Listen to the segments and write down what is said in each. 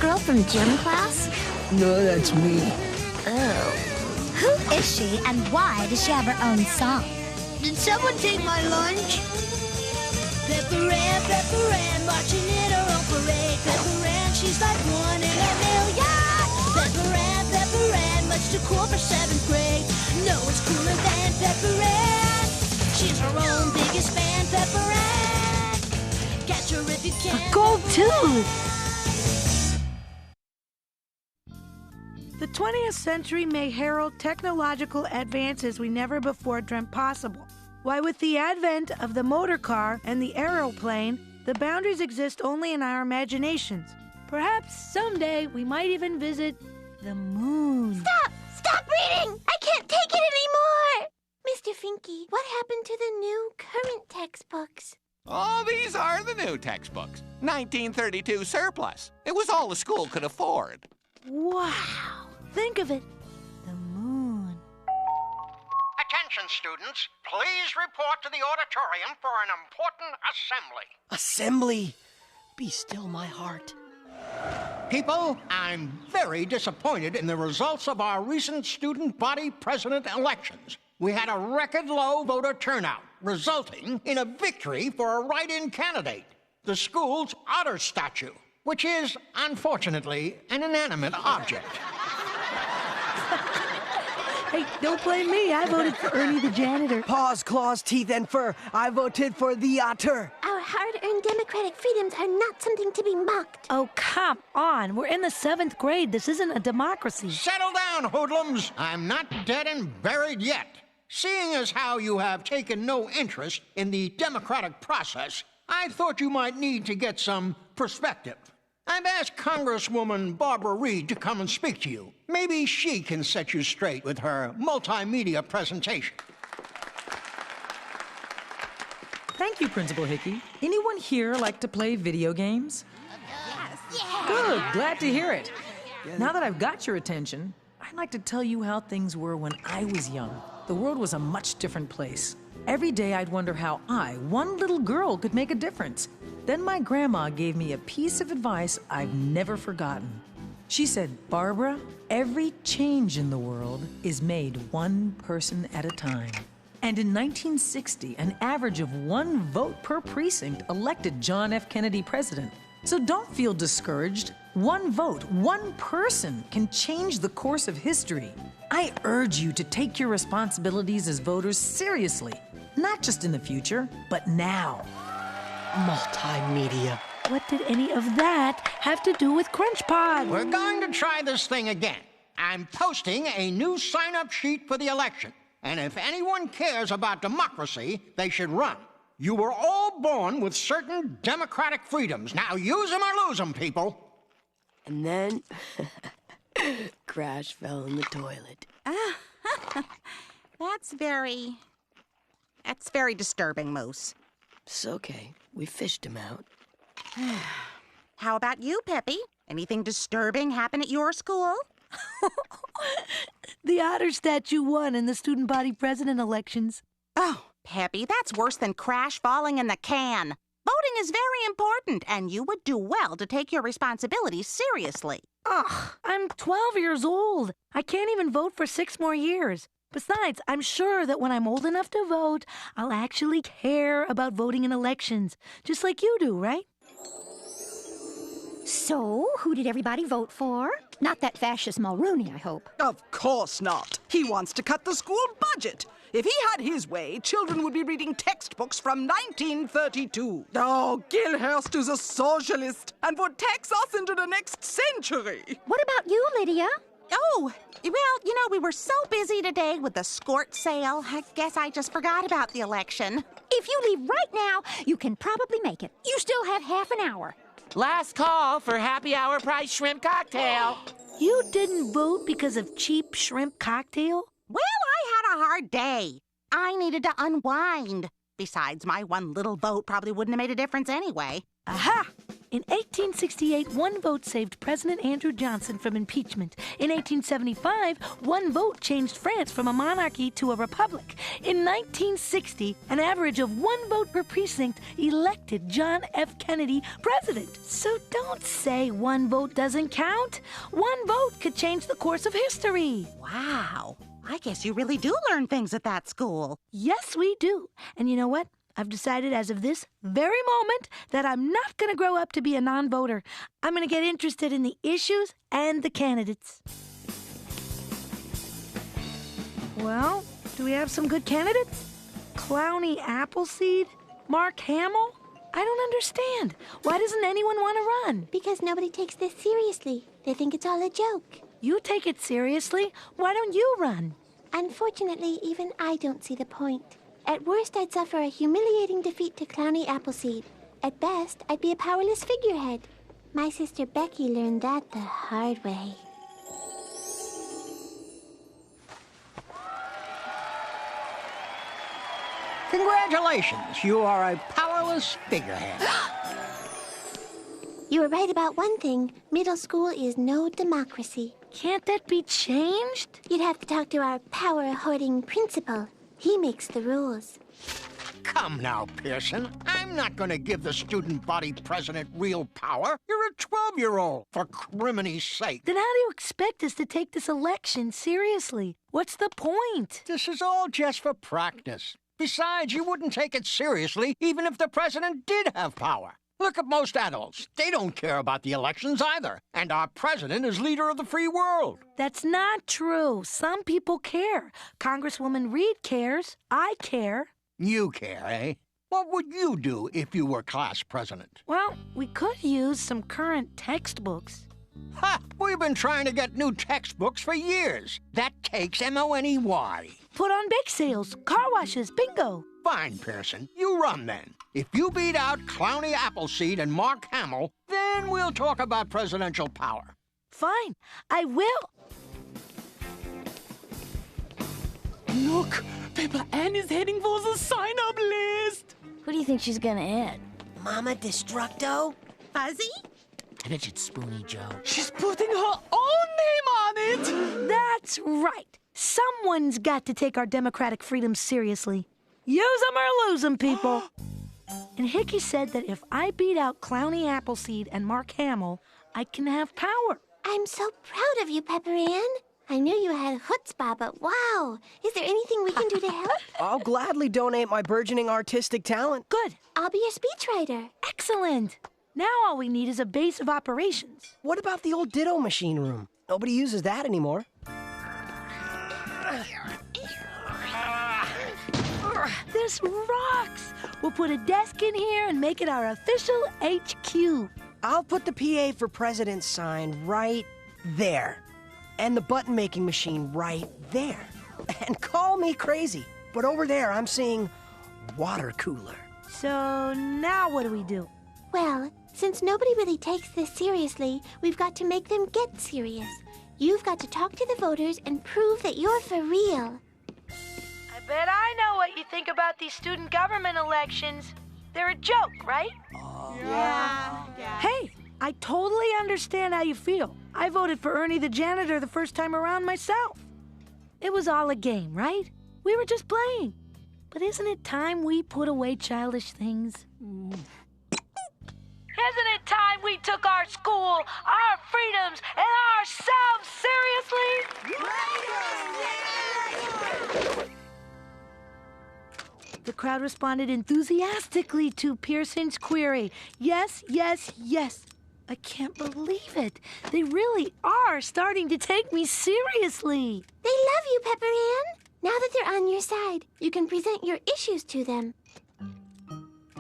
girl from gym class? No, that's me. Oh. Who is she and why does she have her own song? Did someone take my lunch? Pepper Ann, marching in her own parade. Pepper Ann, she's like one in a million. Pepper Ann, much too cool for 7th grade. No one's cooler than Pepper Ann. She's her own biggest fan, Pepper Ann. Catch her if you can. A gold tooth! The 20th century may herald technological advances we never before dreamt possible. Why, with the advent of the motor car and the aeroplane, the boundaries exist only in our imaginations. Perhaps someday we might even visit the moon. Stop! Stop reading! I can't take it anymore! Mr. Finke, what happened to the new current textbooks? Oh, these are the new textbooks. 1932 surplus. It was all the school could afford. Wow! Think of it. The moon. Attention, students. Please report to the auditorium for an important assembly. Assembly. Be still, my heart. People, I'm very disappointed in the results of our recent student body president elections. We had a record-low voter turnout, resulting in a victory for a write-in candidate, the school's otter statue, which is, unfortunately, an inanimate object. Hey, don't blame me. I voted for Ernie the janitor. Paws, claws, teeth, and fur. I voted for the otter. Our hard-earned democratic freedoms are not something to be mocked. Oh, come on. We're in the 7th grade. This isn't a democracy. Settle down, hoodlums. I'm not dead and buried yet. Seeing as how you have taken no interest in the democratic process, I thought you might need to get some perspective. I've asked Congresswoman Barbara Reed to come and speak to you. Maybe she can set you straight with her multimedia presentation. Thank you, Principal Hickey. Anyone here like to play video games? Yes. Good, glad to hear it. Now that I've got your attention, I'd like to tell you how things were when I was young. The world was a much different place. Every day I'd wonder how I, one little girl, could make a difference. Then my grandma gave me a piece of advice I've never forgotten. She said, Barbara, every change in the world is made one person at a time. And in 1960, an average of 1 vote per precinct elected John F. Kennedy president. So don't feel discouraged. 1 vote, 1 person can change the course of history. I urge you to take your responsibilities as voters seriously, not just in the future, but now. Multimedia. What did any of that have to do with Crunch Pod? We're going to try this thing again. I'm posting a new sign-up sheet for the election. And if anyone cares about democracy, they should run. You were all born with certain democratic freedoms. Now use them or lose them, people. And then, Crash fell in the toilet. That's very disturbing, Moose. It's okay. We fished him out. How about you, Peppy? Anything disturbing happen at your school? The otter statue won in the student body president elections. Oh, Peppy, that's worse than Crash falling in the can. Voting is very important, and you would do well to take your responsibilities seriously. Ugh, I'm 12 years old. I can't even vote for 6 more years. Besides, I'm sure that when I'm old enough to vote, I'll actually care about voting in elections, just like you do, right? So, who did everybody vote for? Not that fascist Mulrooney, I hope. Of course not. He wants to cut the school budget. If he had his way, children would be reading textbooks from 1932. Oh, Gilhurst is a socialist and would tax us into the next century. What about you, Lydia? Oh, well, we were so busy today with the skort sale. I guess I just forgot about the election. If you leave right now, you can probably make it. You still have half an hour. Last call for happy hour price shrimp cocktail. You didn't vote because of cheap shrimp cocktail? Well, I had a hard day. I needed to unwind. Besides, my one little vote probably wouldn't have made a difference anyway. Aha! In 1868, one vote saved President Andrew Johnson from impeachment. In 1875, one vote changed France from a monarchy to a republic. In 1960, an average of one vote per precinct elected John F. Kennedy president. So don't say one vote doesn't count. One vote could change the course of history. Wow. I guess you really do learn things at that school. Yes, we do. And you know what? I've decided as of this very moment that I'm not going to grow up to be a non-voter. I'm going to get interested in the issues and the candidates. Well, do we have some good candidates? Clowny Appleseed? Mark Hamill? I don't understand. Why doesn't anyone want to run? Because nobody takes this seriously. They think it's all a joke. You take it seriously. Why don't you run? Unfortunately, even I don't see the point. At worst, I'd suffer a humiliating defeat to Clowny Appleseed. At best, I'd be a powerless figurehead. My sister Becky learned that the hard way. Congratulations, you are a powerless figurehead. You were right about one thing. Middle school is no democracy. Can't that be changed? You'd have to talk to our power-hoarding principal. He makes the rules. Come now, Pearson. I'm not going to give the student body president real power. You're a 12-year-old, for crimini's sake. Then how do you expect us to take this election seriously? What's the point? This is all just for practice. Besides, you wouldn't take it seriously even if the president did have power. Look at most adults. They don't care about the elections either. And our president is leader of the free world. That's not true. Some people care. Congresswoman Reed cares. I care. You care, eh? What would you do if you were class president? Well, we could use some current textbooks. Ha! We've been trying to get new textbooks for years. That takes money. Put on bake sales, car washes, bingo. Fine, Pearson. You run then. If you beat out Clowny Appleseed and Mark Hamill, then we'll talk about presidential power. Fine, I will. Look, Peppa Ann is heading for the sign-up list. Who do you think she's gonna add? Mama Destructo? Fuzzy? I bet it's Spoony Joe. She's putting her own name on it. That's right. Someone's got to take our democratic freedoms seriously. Use them or lose them, people. And Hickey said that if I beat out Clowny Appleseed and Mark Hamill, I can have power. I'm so proud of you, Pepper Ann. I knew you had chutzpah, but wow. Is there anything we can do to help? I'll gladly donate my burgeoning artistic talent. Good. I'll be your speechwriter. Excellent. Now all we need is a base of operations. What about the old Ditto machine room? Nobody uses that anymore. This rocks. We'll put a desk in here and make it our official HQ. I'll put the PA for President sign right there. And the button-making machine right there. And call me crazy, but over there I'm seeing water cooler. So now what do? Well, since nobody really takes this seriously, we've got to make them get serious. You've got to talk to the voters and prove that you're for real. I bet I know what you think about these student government elections. They're a joke, right? Yeah. Hey, I totally understand how you feel. I voted for Ernie the janitor the first time around myself. It was all a game, right? We were just playing. But isn't it time we put away childish things? Isn't it time we took our school, our freedoms, and ourselves seriously? The crowd responded enthusiastically to Pearson's query. Yes, yes, yes. I can't believe it. They really are starting to take me seriously. They love you, Pepper Ann. Now that they're on your side, you can present your issues to them.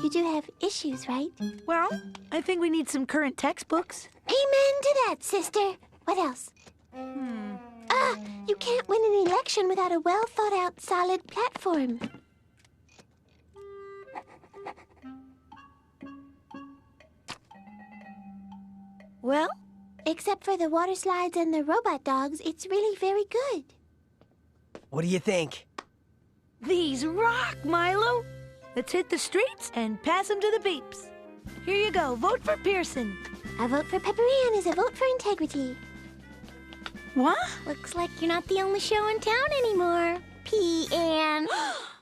You do have issues, right? Well, I think we need some current textbooks. Amen to that, sister. What else? You can't win an election without a well-thought-out, solid platform. Well? Except for the water slides and the robot dogs, it's really very good. What do you think? These rock, Milo. Let's hit the streets and pass them to the beeps. Here you go. Vote for Pearson. A vote for Pepper Ann is a vote for integrity. What? Looks like you're not the only show in town anymore, P.Ann.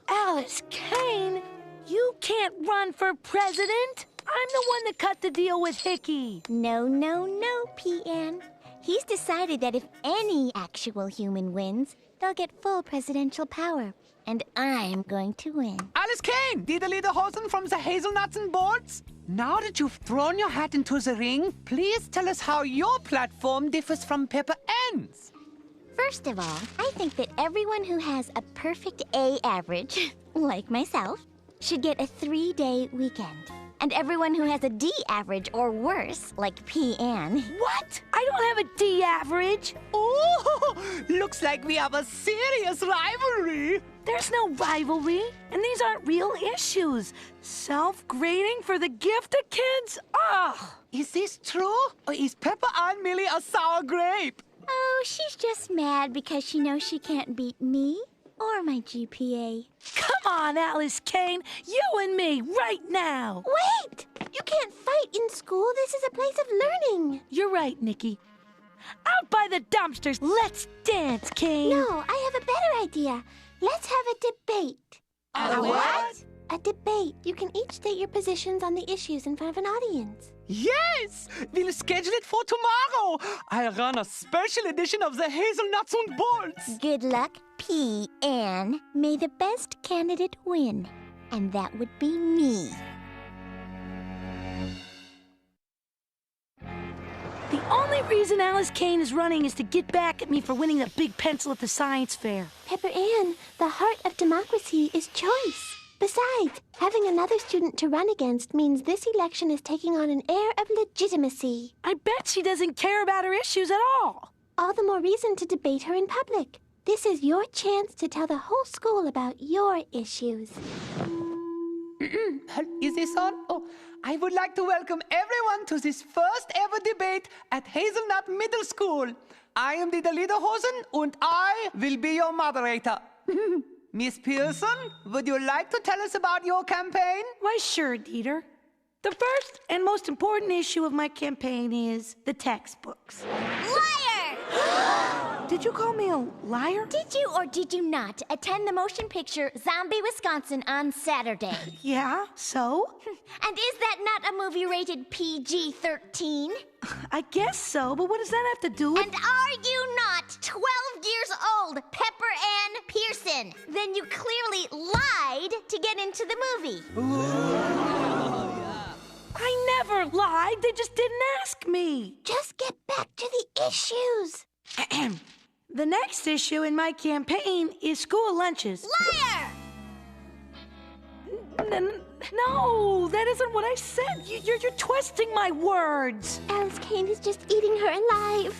Alice Kane, you can't run for president. I'm the one that cut the deal with Hickey. No, P.Ann. He's decided that if any actual human wins, they'll get full presidential power. And I'm going to win. Alice Kane, the leader Hosen from the Hazelnuts and Bolts. Now that you've thrown your hat into the ring, please tell us how your platform differs from Pepper Ann's. First of all, I think that everyone who has a perfect A average, like myself, should get a 3-day weekend. And everyone who has a D average or worse, like P.Ann. What? I don't have a D average. Oh, looks like we have a serious rivalry. There's no rivalry, and these aren't real issues. Self-grading for the gifted kids? Ugh! Is this true? Or is Pepper Ann merely a sour grape? Oh, she's just mad because she knows she can't beat me or my GPA. Come on, Alice Kane. You and me, right now. Wait! You can't fight in school. This is a place of learning. You're right, Nikki. Out by the dumpsters. Let's dance, Kane. No, I have a better idea. Let's have a debate. A what? A debate. You can each state your positions on the issues in front of an audience. Yes! We'll schedule it for tomorrow. I'll run a special edition of the Hazelnuts and Bolts. Good luck, P.Ann. May the best candidate win. And that would be me. The only reason Alice Kane is running is to get back at me for winning the big pencil at the science fair. Pepper Ann, the heart of democracy is choice. Besides, having another student to run against means this election is taking on an air of legitimacy. I bet she doesn't care about her issues at all. All the more reason to debate her in public. This is your chance to tell the whole school about your issues. Is this on? Oh, I would like to welcome everyone to this first ever debate at Hazelnut Middle School. I am the Lederhosen and I will be your moderator. Miss Pearson, would you like to tell us about your campaign? Why, sure, Dieter. The first and most important issue of my campaign is the textbooks. Liar! Did you call me a liar? Did you or did you not attend the motion picture Zombie Wisconsin on Saturday? Yeah, so? And is that not a movie rated PG-13? I guess so, but what does that have to do with... And are you not 12 years old, Pepper Ann Pearson? Then you clearly lied to get into the movie. I never lied. They just didn't ask me. Just get back to the issues. The next issue in my campaign is school lunches. Liar! No, that isn't what I said. You're twisting my words. Alice Kane is just eating her alive.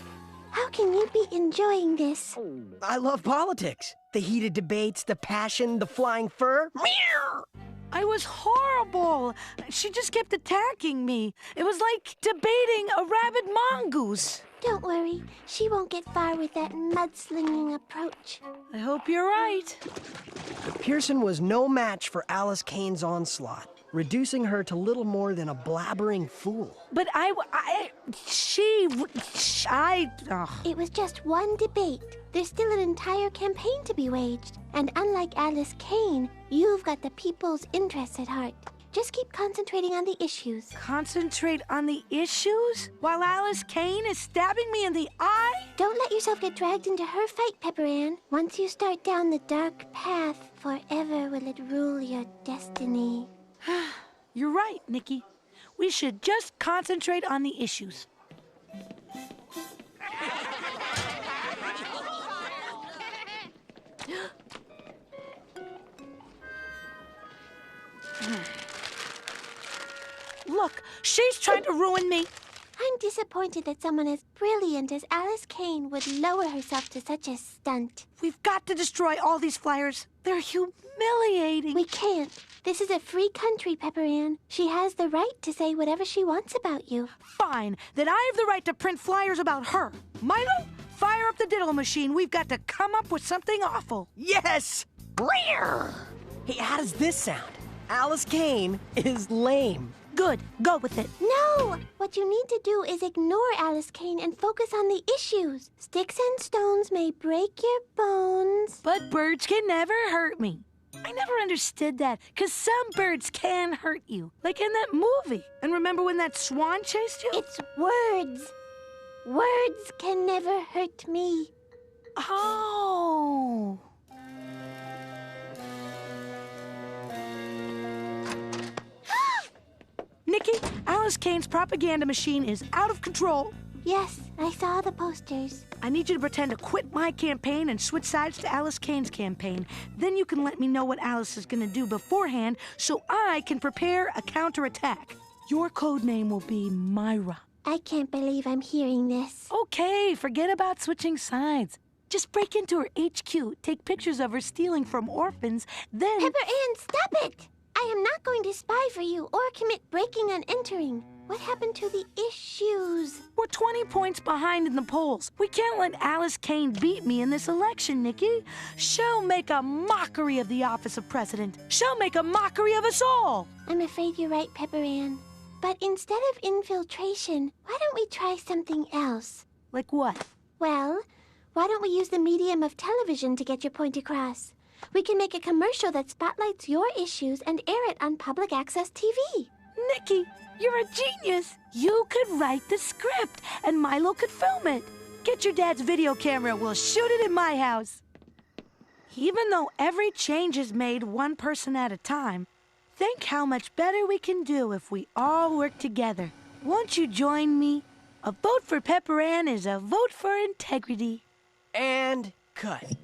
How can you be enjoying this? I love politics. The heated debates, the passion, the flying fur. Meow! I was horrible. She just kept attacking me. It was like debating a rabid mongoose. Don't worry. She won't get far with that mudslinging approach. I hope you're right. Pearson was no match for Alice Kane's onslaught, reducing her to little more than a blabbering fool. But It was just one debate. There's still an entire campaign to be waged. And unlike Alice Kane, you've got the people's interests at heart. Just keep concentrating on the issues. Concentrate on the issues? While Alice Kane is stabbing me in the eye? Don't let yourself get dragged into her fight, Pepper Ann. Once you start down the dark path, forever will it rule your destiny. You're right, Nikki. We should just concentrate on the issues. Look, she's trying to ruin me. I'm disappointed that someone as brilliant as Alice Kane would lower herself to such a stunt. We've got to destroy all these flyers. They're humiliating. We can't. This is a free country, Pepper Ann. She has the right to say whatever she wants about you. Fine. Then I have the right to print flyers about her. Milo, fire up the diddle machine. We've got to come up with something awful. Yes! Hey, how does this sound? Alice Kane is lame. Good. Go with it. No! What you need to do is ignore Alice Kane and focus on the issues. Sticks and stones may break your bones. But birds can never hurt me. I never understood that, because some birds can hurt you, like in that movie. And remember when that swan chased you? It's words. Words can never hurt me. Oh. Nikki, Alice Kane's propaganda machine is out of control. Yes, I saw the posters. I need you to pretend to quit my campaign and switch sides to Alice Kane's campaign. Then you can let me know what Alice is going to do beforehand so I can prepare a counterattack. Your code name will be Myra. I can't believe I'm hearing this. Okay, forget about switching sides. Just break into her HQ, take pictures of her stealing from orphans, then... Pepper Ann, stop it! I am not going to spy for you or commit breaking and entering. What happened to the issues? We're 20 points behind in the polls. We can't let Alice Kane beat me in this election, Nikki. She'll make a mockery of the office of president. She'll make a mockery of us all. I'm afraid you're right, Pepper Ann. But instead of infiltration, why don't we try something else? Like what? Well, why don't we use the medium of television to get your point across? We can make a commercial that spotlights your issues and air it on public access TV. Nikki, you're a genius. You could write the script, and Milo could film it. Get your dad's video camera. We'll shoot it in my house. Even though every change is made one person at a time, think how much better we can do if we all work together. Won't you join me? A vote for Pepper Ann is a vote for integrity. And cut.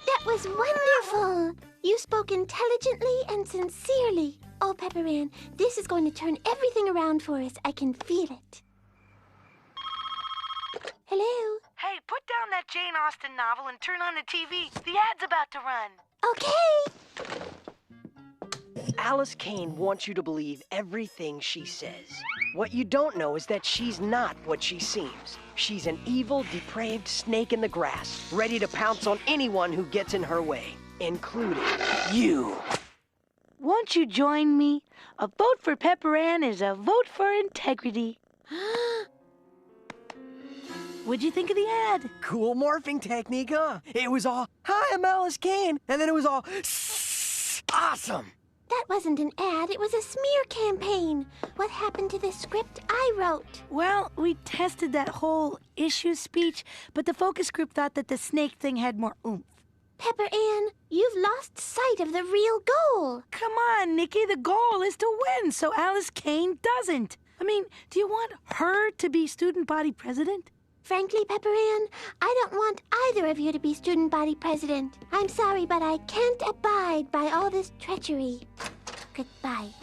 That was wonderful. You spoke intelligently and sincerely. Oh, Pepper Ann, this is going to turn everything around for us. I can feel it. Hello? Hey, put down that Jane Austen novel and turn on the TV. The ad's about to run. Okay. Alice Kane wants you to believe everything she says. What you don't know is that she's not what she seems. She's an evil, depraved snake in the grass, ready to pounce on anyone who gets in her way, including you. Won't you join me? A vote for Pepper Ann is a vote for integrity. What'd you think of the ad? Cool morphing technique, huh? It was all, "Hi, I'm Alice Kane," and then it was all, awesome. That wasn't an ad, it was a smear campaign. What happened to the script I wrote? Well, we tested that whole issue speech, but the focus group thought that the snake thing had more oomph. Pepper Ann, you've lost sight of the real goal. Come on, Nikki, the goal is to win, so Alice Kane doesn't. I mean, do you want her to be student body president? Frankly, Pepper Ann, I don't want either of you to be student body president. I'm sorry, but I can't abide by all this treachery. Goodbye.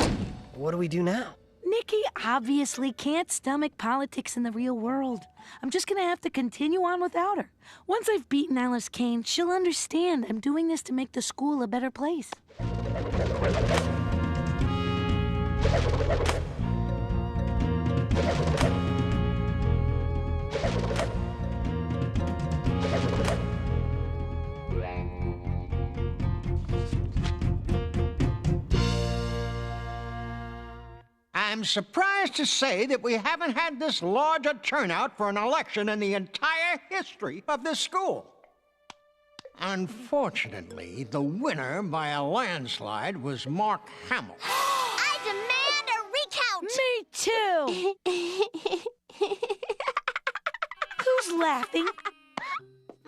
What do we do now? Nikki obviously can't stomach politics in the real world. I'm just gonna have to continue on without her. Once I've beaten Alice Kane, she'll understand I'm doing this to make the school a better place. I'm surprised to say that we haven't had this large a turnout for an election in the entire history of this school. Unfortunately, the winner by a landslide was Mark Hamill. I demand a recount! Me too! Who's laughing?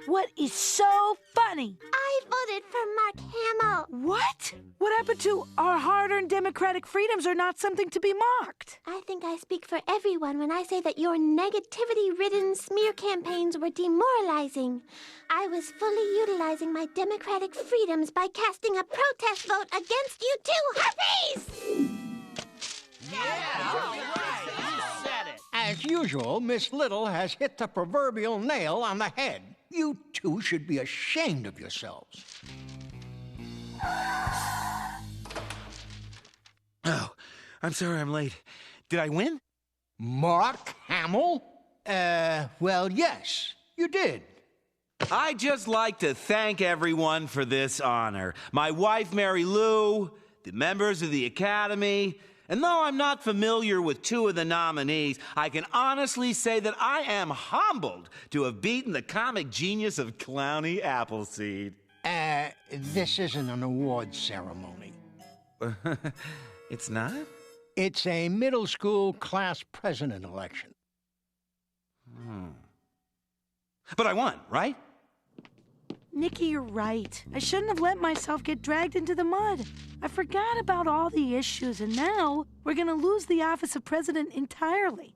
What is so funny? I voted for Mark Hamill. What? What happened to our hard-earned democratic freedoms are not something to be mocked? I think I speak for everyone when I say that your negativity-ridden smear campaigns were demoralizing. I was fully utilizing my democratic freedoms by casting a protest vote against you two harpies! As usual, Miss Little has hit the proverbial nail on the head. You two should be ashamed of yourselves. Oh, I'm sorry I'm late. Did I win? Mark Hamill? Well, yes, you did. I'd just like to thank everyone for this honor. My wife, Mary Lou, the members of the Academy, And though I'm not familiar with two of the nominees, I can honestly say that I am humbled to have beaten the comic genius of Clowny Appleseed. This isn't an awards ceremony. It's not? It's a middle school class president election. But I won, right? Nikki, you're right. I shouldn't have let myself get dragged into the mud. I forgot about all the issues, and now we're going to lose the office of president entirely.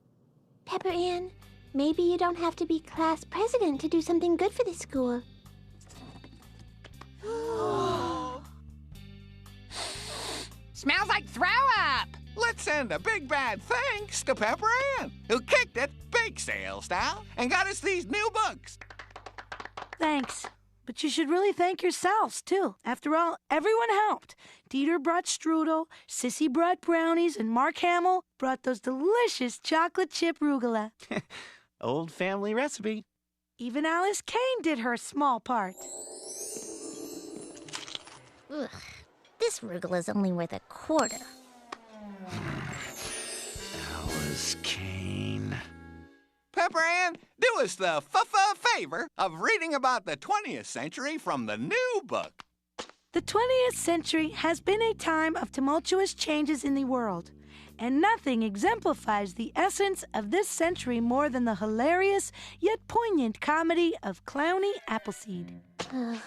Pepper Ann, maybe you don't have to be class president to do something good for the school. Smells like throw up! Let's send a big bad thanks to Pepper Ann, who kicked it bake sale style and got us these new books. Thanks. But you should really thank yourselves, too. After all, everyone helped. Dieter brought strudel, Sissy brought brownies, and Mark Hamill brought those delicious chocolate chip rugula. Old family recipe. Even Alice Kane did her small part. Ugh, this rugula's only worth a quarter. Alice Kane. Pepper Ann, do us the favor of reading about the 20th century from the new book. The 20th century has been a time of tumultuous changes in the world, and nothing exemplifies the essence of this century more than the hilarious yet poignant comedy of Clowny Appleseed. Ugh.